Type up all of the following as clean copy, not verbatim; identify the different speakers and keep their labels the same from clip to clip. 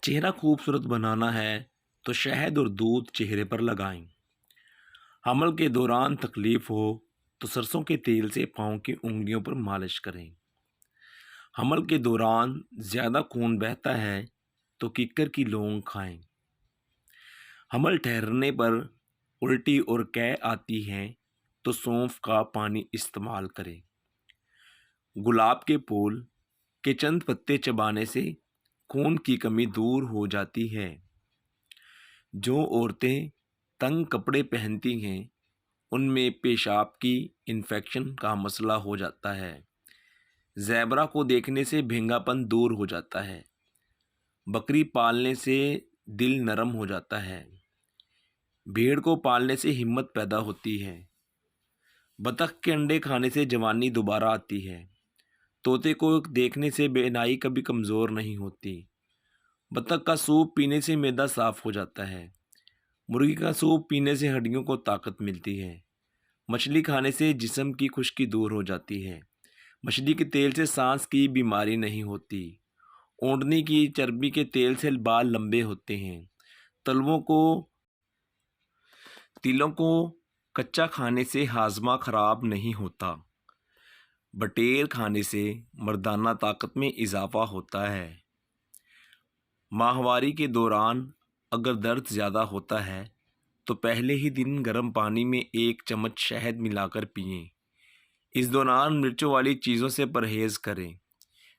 Speaker 1: چہرہ خوبصورت بنانا ہے تو شہد اور دودھ چہرے پر لگائیں۔ حمل کے دوران تکلیف ہو تو سرسوں کے تیل سے پاؤں کی انگلیوں پر مالش کریں۔ حمل کے دوران زیادہ خون بہتا ہے تو ککر کی لونگ کھائیں۔ حمل ٹھہرنے پر الٹی اور قے آتی ہے تو سونف کا پانی استعمال کریں۔ گلاب کے پھول کے چند پتے چبانے سے خون کی کمی دور ہو جاتی ہے۔ جو عورتیں تنگ کپڑے پہنتی ہیں ان میں پیشاب کی انفیکشن کا مسئلہ ہو جاتا ہے۔ زیبرا کو دیکھنے سے بھینگا پن دور ہو جاتا ہے۔ بکری پالنے سے دل نرم ہو جاتا ہے۔ بھیڑ کو پالنے سے ہمت پیدا ہوتی ہے۔ بطخ کے انڈے کھانے سے جوانی دوبارہ آتی ہے۔ طوطے کو دیکھنے سے بینائی کبھی کمزور نہیں ہوتی۔ بطخ کا سوپ پینے سے معدہ صاف ہو جاتا ہے۔ مرغی کا سوپ پینے سے ہڈیوں کو طاقت ملتی ہے۔ مچھلی کھانے سے جسم کی خشکی دور ہو جاتی ہے۔ مچھلی کے تیل سے سانس کی بیماری نہیں ہوتی۔ اونٹنی کی چربی کے تیل سے بال لمبے ہوتے ہیں۔ تلوں کو کچا کھانے سے ہاضمہ خراب نہیں ہوتا۔ بٹیر کھانے سے مردانہ طاقت میں اضافہ ہوتا ہے۔ ماہواری کے دوران اگر درد زیادہ ہوتا ہے تو پہلے ہی دن گرم پانی میں 1 چمچ شہد ملا کر پئیں۔ اس دوران مرچوں والی چیزوں سے پرہیز کریں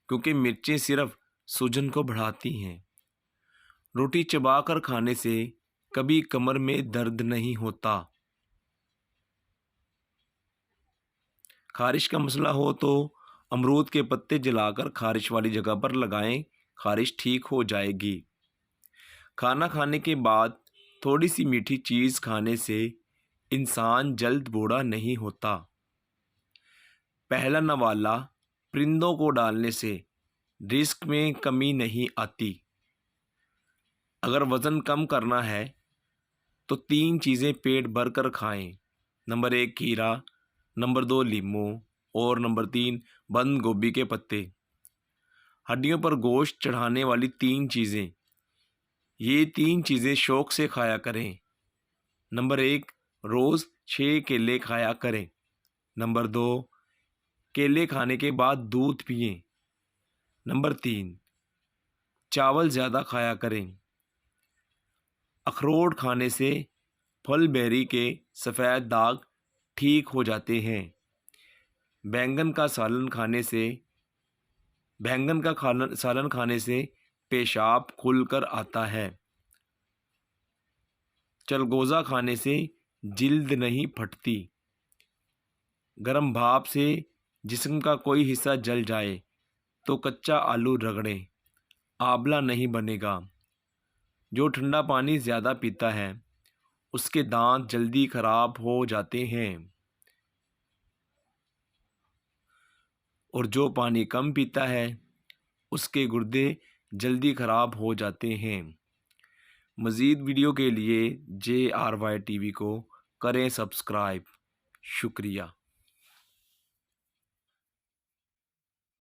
Speaker 1: کیونکہ مرچیں صرف سوجن کو بڑھاتی ہیں۔ روٹی چبا کر کھانے سے کبھی کمر میں درد نہیں ہوتا۔ خارش کا مسئلہ ہو تو امرود کے پتے جلا کر خارش والی جگہ پر لگائیں، خارش ٹھیک ہو جائے گی۔ کھانا کھانے کے بعد تھوڑی سی میٹھی چیز کھانے سے انسان جلد بوڑھا نہیں ہوتا۔ پہلا نوالا پرندوں کو ڈالنے سے رزق میں کمی نہیں آتی۔ اگر وزن کم کرنا ہے تو 3 چیزیں پیٹ بھر کر کھائیں۔ نمبر 1 کھیرا، نمبر 2 لیمو اور نمبر 3 بند گوبھی کے پتے۔ ہڈیوں پر گوشت چڑھانے والی 3 چیزیں، یہ 3 چیزیں شوق سے کھایا کریں۔ نمبر 1 روز 6 کیلے کھایا کریں۔ نمبر 2 کیلے کھانے کے بعد دودھ پئیں۔ نمبر 3 چاول زیادہ کھایا کریں۔ اخروٹ کھانے سے پھل بیری کے سفید داغ ٹھیک ہو جاتے ہیں۔ بینگن کا سالن کھانے سے پیشاب کھل کر آتا ہے۔ چلگوزہ کھانے سے جلد نہیں پھٹتی۔ گرم بھاپ سے جسم کا کوئی حصہ جل جائے تو کچا آلو رگڑیں، آبلہ نہیں بنے گا۔ جو ٹھنڈا پانی زیادہ پیتا ہے اس کے دانت جلدی خراب ہو جاتے ہیں، اور جو پانی کم پیتا ہے اس کے گردے جلدی خراب ہو جاتے ہیں۔ مزید ویڈیو کے لیے JRY TV کو کریں سبسکرائب۔ شکریہ۔